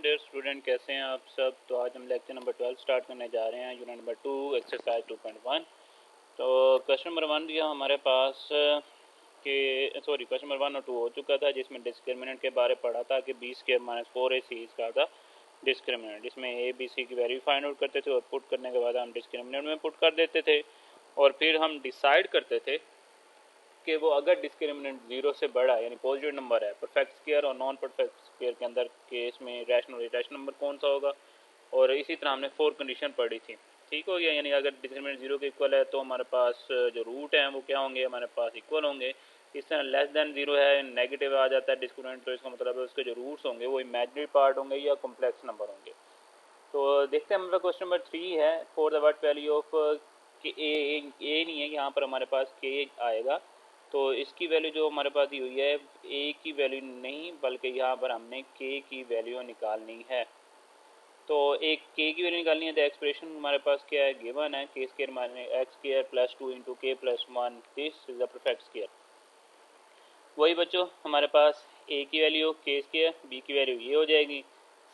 Dear student, कैसे हैं आप सब। तो आज हम लेक्चर नंबर 12 स्टार्ट करने जा रहे हैं, यूनिट नंबर 2 एक्सरसाइज 2.1। तो क्वेश्चन नंबर 1 दिया हमारे पास क्वेश्चन नंबर 1 और 2 हो चुका था, जिसमें डिस्क्रिमिनेंट के बारे पढ़ा था कि b² - 4ac इसका था डिस्क्रिमिनेंट, जिसमें a b c की वैल्यू फाइंड आउट करते थे और पुट करने के बाद हम डिस्क्रिमिनेंट में पुट कर देते थे और फिर हम डिसाइड करते थे कि वो अगर डिस्क्रिमिनेंट 0 से बड़ा यानी पॉजिटिव नंबर है परफेक्ट स्क्वायर और नॉन परफेक्ट स्क्वायर के अंदर केस में रैशनल नंबर कौन सा होगा। और इसी तरह हमने 4 कंडीशन पढ़ी थी। ठीक हो गया, यानी अगर डिस्क्रिमिनेंट 0 के इक्वल है तो हमारे पास जो रूट हैं वो क्या होंगे, हमारे पास इक्वल होंगे। इस तरह लेस देन 0 है, नेगेटिव आ जाता है डिस्क्रिमिनेंट, तो इसका मतलब है उसके जो रूट्स होंगे वो इमेजिनरी पार्ट होंगे या कॉम्प्लेक्स नंबर होंगे। तो देखते हैं हमारा क्वेश्चन नंबर 3 है, for the word value of के ए नहीं है, यहाँ पर हमारे पास के आएगा। तो इसकी वैल्यू जो हमारे पास दी हुई है ए की वैल्यू नहीं बल्कि यहाँ पर हमने के की वैल्यू निकालनी है। तो एक के की वैल्यू निकालनी है तो एक्सप्रेशन हमारे पास क्या है, गिवन है के square minus X square plus 2 into के plus 1, this is the perfect square. वही बच्चों, हमारे पास ए की वैल्यू के स्क्वायर, बी की वैल्यू ये हो जाएगी,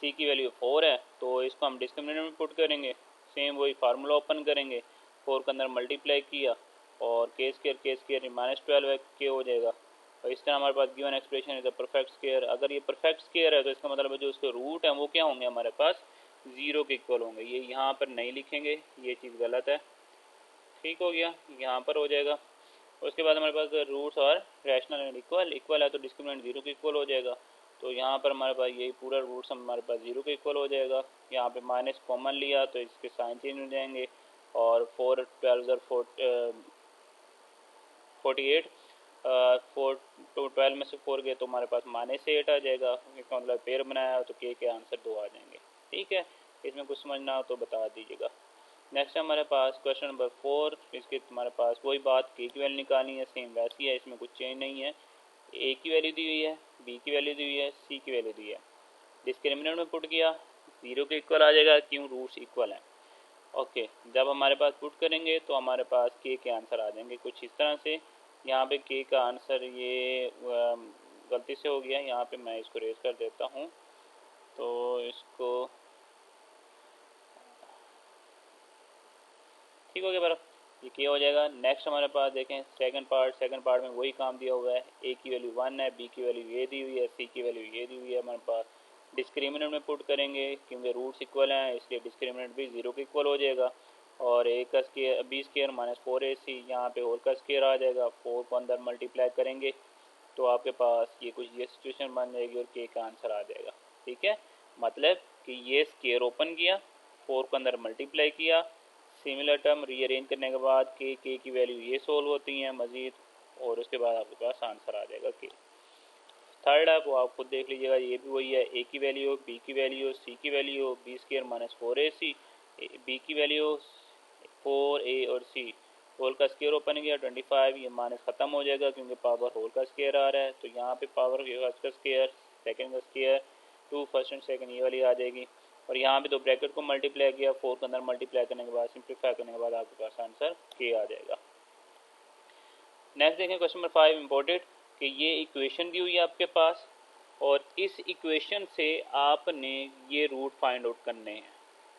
सी की वैल्यू 4 है तो इसको हम डिस्क्रिमिनेंट में पुट करेंगे। सेम वही फार्मूला ओपन करेंगे, 4 के अंदर मल्टीप्लाई किया और के स्क्वायर -12 है के हो जाएगा। और इस तरह हमारे पास given expression is a perfect square. अगर ये परफेक्ट स्क्वायर है तो इसका मतलब है जो उसके रूट हैं वो क्या होंगे, हमारे पास 0 के इक्वल होंगे। ये यहाँ पर नहीं लिखेंगे, ये चीज़ गलत है। ठीक हो गया, यहाँ पर हो जाएगा। उसके बाद हमारे पास रूट्स और रैशनल एंड इक्वल है तो डिस्क्रिमिनेंट 0 के इक्वल हो जाएगा। तो यहाँ पर हमारे पास यही पूरा रूट्स हमारे पास 0 के इक्वल हो जाएगा। यहाँ पे माइनस कॉमन लिया तो इसके साइन चेंज हो जाएंगे और 4 12 48, 4 तो 12 में से 4 गए तो हमारे पास -8 आ जाएगा। इसका मतलब पेयर बनाया तो के आंसर 2 आ जाएंगे। ठीक है, इसमें कुछ समझना हो तो बता दीजिएगा। नेक्स्ट हमारे पास क्वेश्चन नंबर 4, इसके तुम्हारे पास वही बात के की वैल्यू निकालनी है, सेम वैसी है, इसमें कुछ चेंज नहीं है। ए की वैल्यू दी हुई है, बी की वैल्यू दी हुई है, सी की वैल्यू दी है। डिस्क्रिमिनेंट में पुट किया 0 के इक्वल आ जाएगा, क्यों रूट्स इक्वल हैं। ओके, जब हमारे पास पुट करेंगे तो हमारे पास के आंसर आ जाएंगे कुछ इस तरह से। यहाँ पे के का आंसर ये गलती से हो गया, यहाँ पे मैं इसको रेज कर देता हूँ तो इसको ठीक हो गया बर्फ, ये क्या हो जाएगा। नेक्स्ट हमारे पास देखें सेकंड पार्ट में वही काम दिया हुआ है। ए की वैल्यू 1 है, बी की वैल्यू ये दी हुई है, सी की वैल्यू ये दी हुई है। हमारे पास डिस्क्रिमिनेंट में पुट करेंगे क्योंकि रूट्स इक्वल हैं इसलिए डिस्क्रिमिनेंट भी 0 के इक्वल हो जाएगा। और ए का स्क्वायर बी स्क्वायर -4ac, यहाँ पे होल का स्क्वायर आ जाएगा, 4 को अंदर मल्टीप्लाई करेंगे तो आपके पास ये कुछ ये सिचुएशन बन जाएगी और के का आंसर आ जाएगा। ठीक है, मतलब कि ये स्क्वायर ओपन किया, 4 को अंदर मल्टीप्लाई किया, सिमिलर टर्म रीअरेंज करने के बाद के की वैल्यू ये सोल्व होती हैं मज़ीद, और उसके बाद आपके पास आंसर आ जाएगा के। थर्ड है वो आप खुद देख लीजिएगा, ये भी वही है। ए की वैल्यू, बी की वैल्यू, सी की value, B square -4ac, B की वैल्यू 4a और सी, होल का स्क्वायर ओपन किया 25, ये माइनस ख़त्म हो जाएगा क्योंकि पावर होल का स्क्वायर आ रहा है। तो यहाँ पे पावर फर्स्ट का स्क्वायर, सेकंड का स्क्वायर, 2 फर्स्ट एंड सेकंड ये वाली आ जाएगी। और यहाँ पे तो ब्रैकेट को मल्टीप्लाई किया, 4 के अंदर मल्टीप्लाई करने के बाद सिंप्लीफाई करने के बाद आपके पास आंसर के आ जाएगा। नेक्स्ट देखें क्वेश्चन नंबर 5 इम्पोर्टेंट, कि ये इक्वेशन दी हुई है आपके पास और इस इक्वेशन से आपने ये रूट फाइंड आउट करने हैं।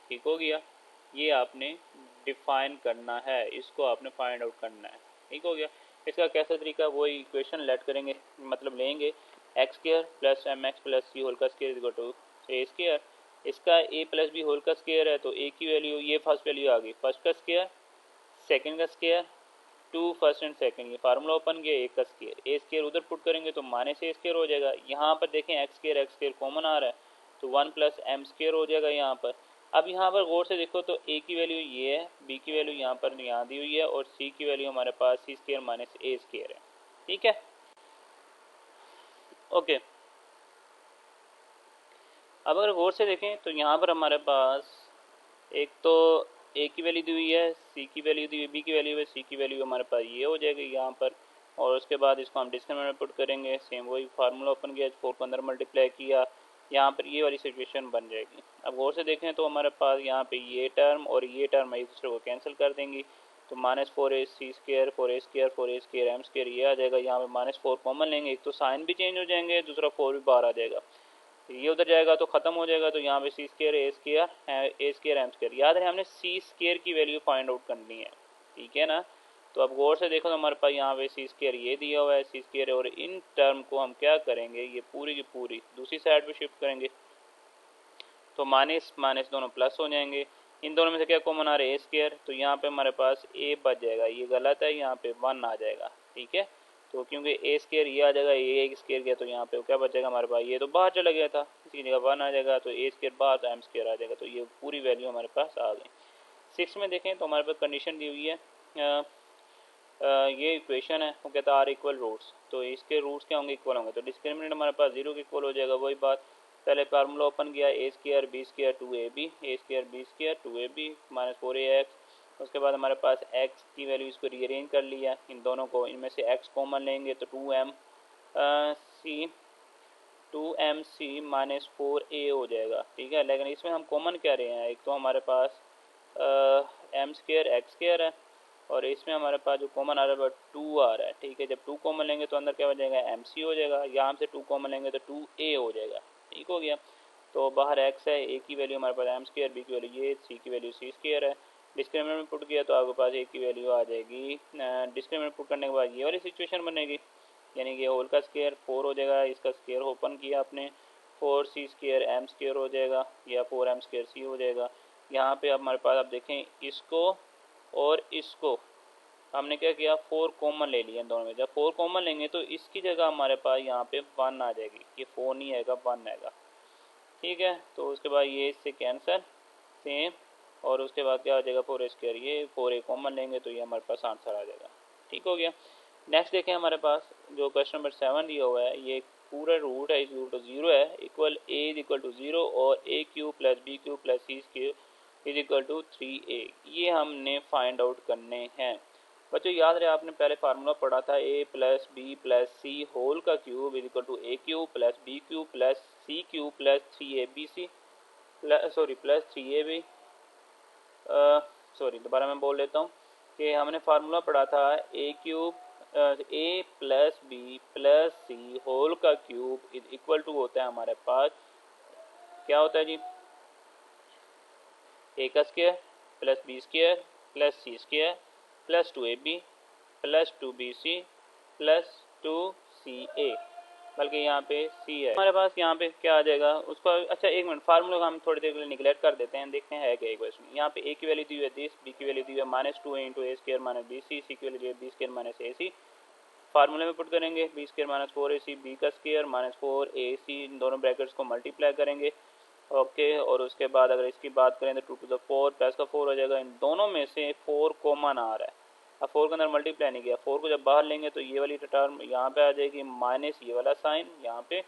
ठीक हो गया, ये आपने डिफाइन करना है, इसको आपने फाइंड आउट करना है। ठीक हो गया, इसका कैसा तरीका, वही इक्वेशन लेट करेंगे, मतलब लेंगे X square plus M X plus C whole का square equal to A square. इसका ए प्लस बी होल का स्क्वायर है तो ए की वैल्यू, ये फर्स्ट वैल्यू आ गई, फर्स्ट का स्क्वायर, सेकंड का स्क्वायर, 2 फर्स्ट एंड सेकंड, ये फार्मूला ओपन किया, एक का स्क्वायर, ए स्क्वायर उधर पुट करेंगे तो माइनस ए स्क्वायर हो जाएगा। यहाँ पर देखें एक्स स्क्वायर कॉमन आ रहा है तो 1 प्लस एम स्क्वायर हो जाएगा यहाँ पर। अब यहाँ पर गौर से देखो तो ए की वैल्यू ये है, बी की वैल्यू यहाँ पर यहाँ दी हुई है और सी की वैल्यू हमारे पास सी स्क्वायर माइनस ए स्क्वायर है। ठीक है, ओके। अब अगर गौर से देखें तो यहाँ पर हमारे पास एक तो ए की वैल्यू दी हुई है, सी की वैल्यू दी हुई, बी की वैल्यू है, सी की वैल्यू हमारे पास ये हो जाएगी यहाँ पर। और उसके बाद इसको हम डिस्क्रिमिनेंट में पुट करेंगे, सेम वही फार्मूला ओपन किया, 4 को अंदर मल्टीप्लाई किया, यहाँ पर ये वाली सिचुएशन बन जाएगी। अब गौर से देखें तो हमारे पास यहाँ पे ये टर्म और ये टर्म एक दूसरे को कैंसिल कर देंगी तो -4ac square 4a square 4a square M square ये आ जाएगा। यहाँ पे -4 कॉमन लेंगे, एक तो साइन भी चेंज हो जाएंगे, दूसरा 4 भी बाहर आ जाएगा। ये उधर जाएगा तो ख़त्म हो जाएगा, तो यहाँ पे सी स्केयर ए स्केयर एम स्केयर। याद रहे हमने सी स्केयर की वैल्यू फाइंड आउट करनी है, ठीक है ना। तो अब गौर से देखो तो हमारे पास यहाँ पे सी स्केयर ये दिया हुआ है सी स्केयर, और इन टर्म को हम क्या करेंगे, ये पूरी की पूरी दूसरी साइड पे शिफ्ट करेंगे, तो माइनस माइनस दोनों प्लस हो जाएंगे। इन दोनों में से क्या कॉमन आ रहा है ए स्केयर, तो यहाँ पे हमारे पास ए बच जाएगा, ये गलत है, यहाँ पे 1 आ जाएगा, ठीक है। तो क्योंकि ए स्केयर ये आ जाएगा, ए स्केयर गया, तो यहाँ पे क्या बचेगा हमारे पास, ये तो बाहर चला गया था, इसकी जगह 1 आ जाएगा, तो ए स्केयर बाहर तो एम स्केयर आ जाएगा, तो ये पूरी वैल्यू हमारे पास आ गई। 6 में देखें तो हमारे पास कंडीशन दी हुई है, ये इक्वेशन है, वो कहता है आर इक्वल रूट्स, तो इसके रूट्स क्या होंगे, इक्वल होंगे, तो डिस्क्रिमिनेंट हमारे पास 0 के इक्वल हो जाएगा। वही बात, पहले फार्मूला ओपन किया, A square B square 2ab, A square B square 2ab minus 4ax। उसके बाद हमारे पास x की वैल्यू इसको रीअरेंज कर लिया, इन दोनों को, इनमें से x कॉमन लेंगे तो 2mc माइनस 4a हो जाएगा, ठीक है। लेकिन इसमें हम कॉमन क्या रहे हैं, एक तो हमारे पास एम स्केयर एक्स स्केयर है, और इसमें हमारे पास जो कॉमन आ रहा है 2 आ रहा है, ठीक है। जब 2 कॉमन लेंगे तो अंदर क्या हो जाएगा, एम सी हो जाएगा, यहाँ से 2 कॉमन लेंगे तो 2a हो जाएगा, ठीक हो गया। तो बाहर x है, a की वैल्यू हमारे पास एम स्केयर, बी की वैल्यू ये, सी की वैल्यू सी स्केयर है। डिस्क्रिमिनेंट में पुट किया तो आपके पास a की वैल्यू आ जाएगी, डिस्क्रिमिनेंट पुट करने के बाद ये वाली सिचुएशन बनेगी, यानी कि होल का स्केयर 4 हो जाएगा, इसका स्केयर ओपन किया आपने, 4c स्केयर एम स्केयर हो जाएगा, या 4m स्केयर सी हो जाएगा। यहाँ पे हमारे पास आप देखें, इसको और इसको हमने क्या किया, 4 कॉमन ले लिया दोनों में। जब 4 कॉमन लेंगे तो इसकी जगह हमारे पास यहाँ पे 1 आ जाएगी, ये 4 नहीं आएगा, 1 आएगा, ठीक है। तो उसके बाद ये इससे कैंसिल सेम, और उसके बाद क्या आ जाएगा 4 स्क्वायर, ये 4a कॉमन लेंगे तो ये हमारे पास आंसर आ जाएगा, ठीक हो गया। नेक्स्ट देखें, हमारे पास जो क्वेश्चन नंबर 7 दिया हुआ है, ये पूरा रूट है, इस रूट तो 0 है, equal a is equal to 0 और a cube plus B cube plus C cube is equal to 3a, ये हमने फाइंड आउट करने हैं। बच्चों याद रहे आपने पहले फार्मूला पढ़ा था, a plus B plus C whole का cube is equal to a cube plus B cube plus C cube plus 3abc plus 3ab, दोबारा मैं बोल लेता हूँ कि हमने फार्मूला पढ़ा था a cube a plus B plus C whole का क्यूब इज इक्वल टू होता है हमारे पास, क्या होता है जी, a का square plus B square plus C square plus 2ab plus 2bc plus 2ca, बल्कि यहाँ पे c है हमारे पास, यहाँ पे क्या आ जाएगा उसको। अच्छा एक मिनट, फार्मूला हम थोड़ी देर के लिए निगलेक्ट कर देते हैं, देखते हैं है क्या इक्वेशन। यहाँ पे a की वैल्यू दी हुई है दिस, b की वैल्यू दी हुई है minus 2a into a square minus B C, C की वैल्यू दी है B square minus a C. फार्मूले में पुट करेंगे B square minus 4ac, B का स्क्र माइनस 4ac, इन दोनों ब्रैकेट्स को मल्टीप्लाई करेंगे, ओके। और उसके बाद अगर इसकी बात करें तो 2 टू द 4 प्लस का 4 हो जाएगा, इन दोनों में से 4 कॉमन आ रहा है, अब 4 के अंदर मल्टीप्लाई नहीं किया, 4 को जब बाहर लेंगे तो ये वाली टर्म यहाँ पे आ जाएगी, माइनस ये वाला साइन यहाँ पे,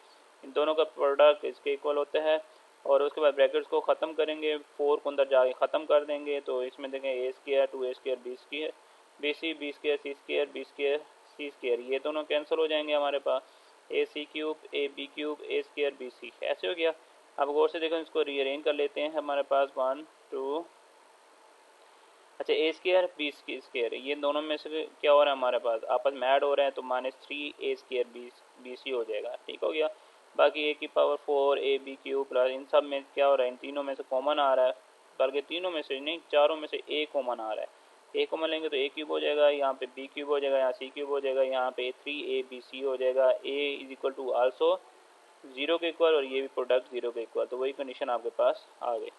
इन दोनों का प्रोडक्ट इसके इक्वल होता है। और उसके बाद ब्रैकेट्स को ख़त्म करेंगे, 4 को अंदर जाके ख़त्म कर देंगे, तो इसमें देखें a square 2a square B square B C B square C square B square C square, ये दोनों कैंसिल हो जाएंगे हमारे पास, A C cube A B cube A square B C, ऐसे हो गया। अब गौर से देखो, इसको रीअरेंज कर लेते हैं, हमारे पास 1 2, अच्छा ए स्क्वायर बी स्क्वायर, ये दोनों में से क्या हो रहा है हमारे पास, आपस में ऐड हो रहे हैं, तो -3a स्क्वायर बी सी हो जाएगा, ठीक हो गया। बाकी a की power 4 A B cube plus, इन सब में क्या हो रहा है, इन तीनों में से कॉमन आ रहा है, बल्कि तीनों में से नहीं, चारों में से a कॉमन आ रहा है, a कॉमन लेंगे तो a क्यूब हो जाएगा, यहाँ पे b क्यूब हो जाएगा, यहाँ c क्यूब हो जाएगा, यहाँ पे 3abc हो जाएगा, a is equal to also 0 के इक्वल, और ये भी प्रोडक्ट 0 के इक्वल, तो वही कंडीशन आपके पास आ गई।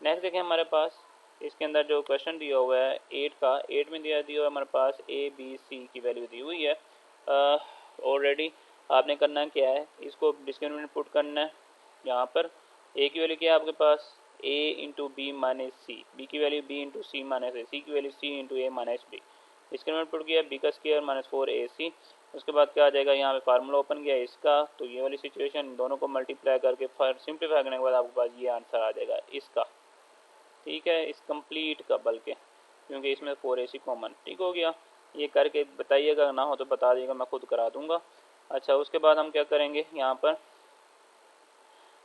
नेक्स्ट देखें हमारे पास, इसके अंदर जो क्वेश्चन दिया हुआ है 8 का, 8 में दिया हुआ है हमारे पास a b c की वैल्यू दी हुई है ऑलरेडी। आपने करना क्या है, इसको डिस्क्रिमिनेंट पुट करना है, यहाँ पर a की वैल्यू क्या है आपके पास, a into B minus C, B की value b into C minus a, C की value c into a minus B, discriminant put किया b का स्क्वायर माइनस 4ac। उसके बाद क्या आ जाएगा, यहाँ पे फार्मूला ओपन किया इसका, तो ये वाली सिचुएशन दोनों को मल्टीप्लाई करके सिंप्लीफाई करने के बाद आपके पास ये आंसर आ जाएगा इसका, ठीक है, इस कंप्लीट का, बल्कि क्योंकि इसमें 4ac कॉमन, ठीक हो गया। ये करके बताइएगा, ना हो तो बता दीजिएगा, मैं खुद करा दूंगा। अच्छा उसके बाद हम क्या करेंगे, यहाँ पर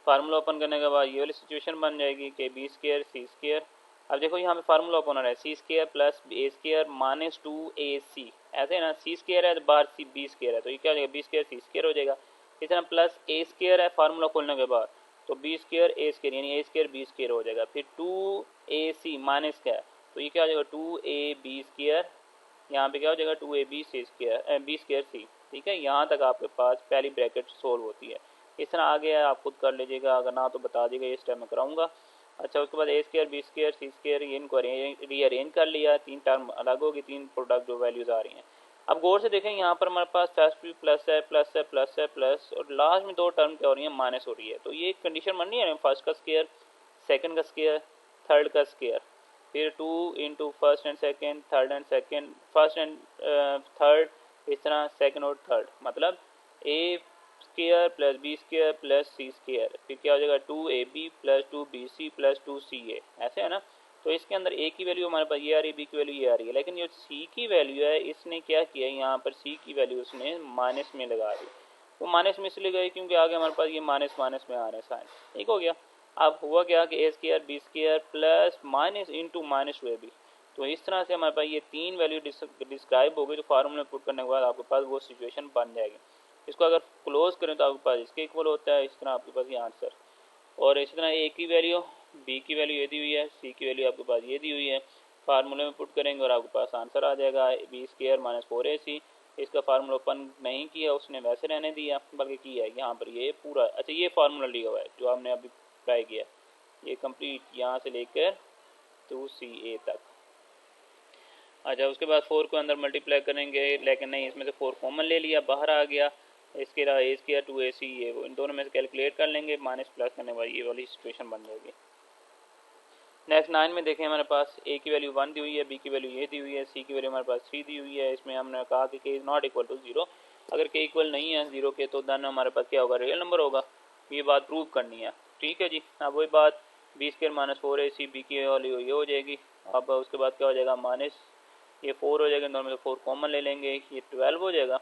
फार्मूला ओपन करने के बाद ये वाली सिचुएशन बन जाएगी कि बी स्क्वायर सी स्क्वायर। अब देखो यहाँ पे फार्मूला ओपन हो रहा है, सी स्क्वायर प्लस ए स्क्वायर माइनस 2ac, ऐसे है ना, सी स्क्वायर है तो बाहर सी बी स्क्वायर है, तो ये क्या हो जाएगा, बी स्क्वायर सी स्क्वायर हो जाएगा। इस तरह प्लस ए स्क्र है फार्मूला खोलने के बाद, तो बी स्क्र ए स्क्र यानी ए स्क्र बी स्क्र हो जाएगा। फिर 2ac माइनस क्या है, तो ये क्या हो जाएगा 2ab स्क्र, यहाँ पे क्या हो जाएगा 2ab सी स्क्र बी स्क्र सी। ठीक है, यहाँ तक आपके पास पहली ब्रैकेट सोल्व होती है। इस तरह आगे आप खुद कर लीजिएगा, अगर ना तो बता दीजिएगा, ये स्टेप मैं कराऊंगा। अच्छा, उसके बाद ए स्क्र बी स्क्र सी स्क्र इनको रीअरेंज कर लिया, तीन टर्म अलग होगी, तीन प्रोडक्ट जो वैल्यूज आ रही हैं। अब गौर से देखें, यहाँ पर हमारे पास फर्स्ट भी प्लस है प्लस है प्लस है प्लस, और लास्ट में दो टर्म क्या हो रही है माइनस हो रही है। तो ये कंडीशन बन रही है फर्स्ट का स्क्र, सेकंड का स्क्र, थर्ड का स्क्र, फिर 2 into first and second, third and second, first and third, इस तरह सेकेंड और थर्ड, मतलब A square plus B square plus C square, फिर क्या हो जाएगा 2ab plus 2bc plus 2ca, ऐसे है ना। तो इसके अंदर ए की वैल्यू हमारे पास ये आ रही है, बी की वैल्यू ये आ रही है, लेकिन जो सी की वैल्यू है इसने क्या किया, यहाँ पर सी की वैल्यू उसने माइनस में लगा दी। वो माइनस में इसलिए गई क्योंकि आगे हमारे पास ये माइनस माइनस में आ रहे हैं साइन। ठीक हो गया। अब हुआ क्या कि A square B square plus minus into minus हुए भी, तो इस तरह से हमारे पास ये तीन वैल्यू डिस्क्राइब हो गई, जो फार्मूले पुट करने के बाद आपके पास वो सिचुएशन बन जाएगी। इसको अगर क्लोज करें तो आपके पास इसके इक्वल होता है, इस तरह आपके पास ये आंसर। और इसी तरह ए की वैल्यू बी की वैल्यू ये दी हुई है, सी की वैल्यू आपके पास ये दी हुई है, फार्मूले में पुट करेंगे और आपके पास आंसर आ जाएगा बी स्क्र माइनस 4ac। इसका फार्मूला ओपन नहीं किया उसने, वैसे रहने दिया, बल्कि किया है यहाँ पर ये पूरा। अच्छा, ये फार्मूला लिया हुआ है जो आपने अभी ट्राई किया, ये कंप्लीट यहाँ से लेकर 2ca तक। अच्छा, उसके बाद 4 को अंदर मल्टीप्लाई करेंगे, लेकिन नहीं, इसमें से 4 कॉमन ले लिया, बाहर आ गया। इसके अलावा ए स्क्र 2ac ये इन दोनों में से कैलकुलेट कर लेंगे, माइनस प्लस करने वाली ये वाली सिचुएशन बन जाएगी। नेक्स्ट 9 में देखें, हमारे पास ए की वैल्यू 1 दी हुई है, बी की वैल्यू ये दी हुई है, सी की वैल्यू हमारे पास 3 दी हुई है। इसमें हमने कहा कि के इज़ नॉट इक्वल टू 0, अगर के इक्वल नहीं है 0 के तो देन हमारे पास क्या होगा, रियल नंबर होगा। ये बात प्रूव करनी है। ठीक है जी। अब वही बात B square minus 4ac, B की वैल्यू ये हो जाएगी। अब उसके बाद क्या हो जाएगा, माइनस ये 4 हो जाएगा, दोनों में से 4 कॉमन ले लेंगे, ये 12 हो जाएगा।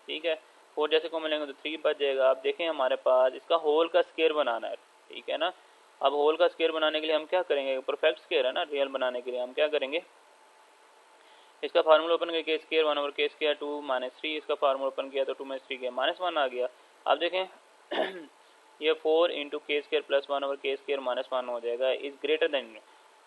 ठीक है, 4 जैसे कॉमन लेंगे तो 3 बच जाएगा। अब देखें, हमारे पास इसका होल का स्क्वायर बनाना है। ठीक है ना। अब होल का स्क्वायर बनाने के लिए हम क्या करेंगे, परफेक्ट स्क्वायर है ना, रियल बनाने के लिए हम क्या करेंगे, इसका फार्मूला ओपन करके स्क्वायर 1 ओवर के स्क्वायर 2 माइनस 3, इसका फार्मूला ओपन किया तो 2 माइनस 3 के माइनस 1 आ गया। अब देखें ये 4 इंटू के स्क्वायर प्लस 1 ओवर के स्क्वायर माइनस 1 हो जाएगा, इज ग्रेटर देन,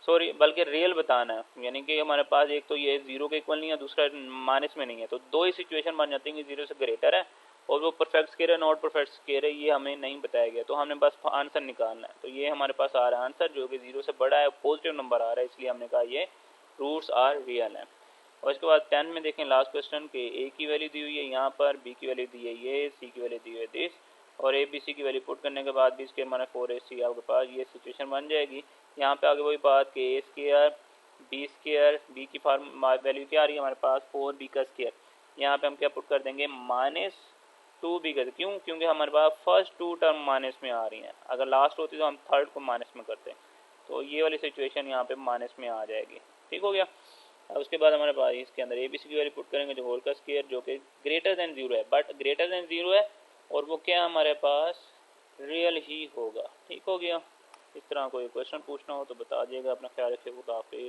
सॉरी बल्कि रियल बताना है, यानी कि हमारे पास एक तो ये 0 के इक्वल नहीं है, दूसरा माइनस में नहीं है, तो दो ही सिचुएशन बन जाती है कि 0 से ग्रेटर है और वो परफेक्ट स्क्वायर है, नॉट परफेक्ट स्क्वायर है, ये हमें नहीं बताया गया, तो हमने बस आंसर निकालना है। तो ये हमारे पास आ रहा है आंसर जो कि 0 से बड़ा है, पॉजिटिव नंबर आ रहा है, इसलिए हमने कहा ये रूट्स आर रियल है। और इसके बाद 10 में देखें लास्ट क्वेश्चन के ए की वैल्यू दी हुई है यहाँ पर, बी की वैल्यू दी है ये, सी की वैल्यू दी हुई है दिस, और ए बी सी की वैल्यू पुट करने के बाद बी स्क्वायर माइनस 4ac आपके पास ये सिचुएशन बन जाएगी। यहाँ पे आगे वही बात कि ए स्क्वायर बी की फॉर्म वैल्यू क्या आ रही है हमारे पास 4b का स्क्वायर, यहाँ पे हम क्या पुट कर देंगे माइनस 2b का, क्यों, क्योंकि हमारे पास फर्स्ट 2 टर्म माइनस में आ रही हैं, अगर लास्ट होती तो हम थर्ड को माइनस में करते हैं, तो ये वाली सिचुएशन यहाँ पे माइनस में आ जाएगी। ठीक हो गया। अब उसके बाद हमारे पास इसके अंदर ए बी सी की वैल्यू पुट करेंगे जो होल का स्क्वायर जो कि ग्रेटर देन 0 है, बट ग्रेटर देन 0 है और वो क्या हमारे पास रियल ही होगा। ठीक हो गया। इस तरह कोई क्वेश्चन पूछना हो तो बता दिएगा। अपना ख्याल रखिए। खुदा हाफिज़।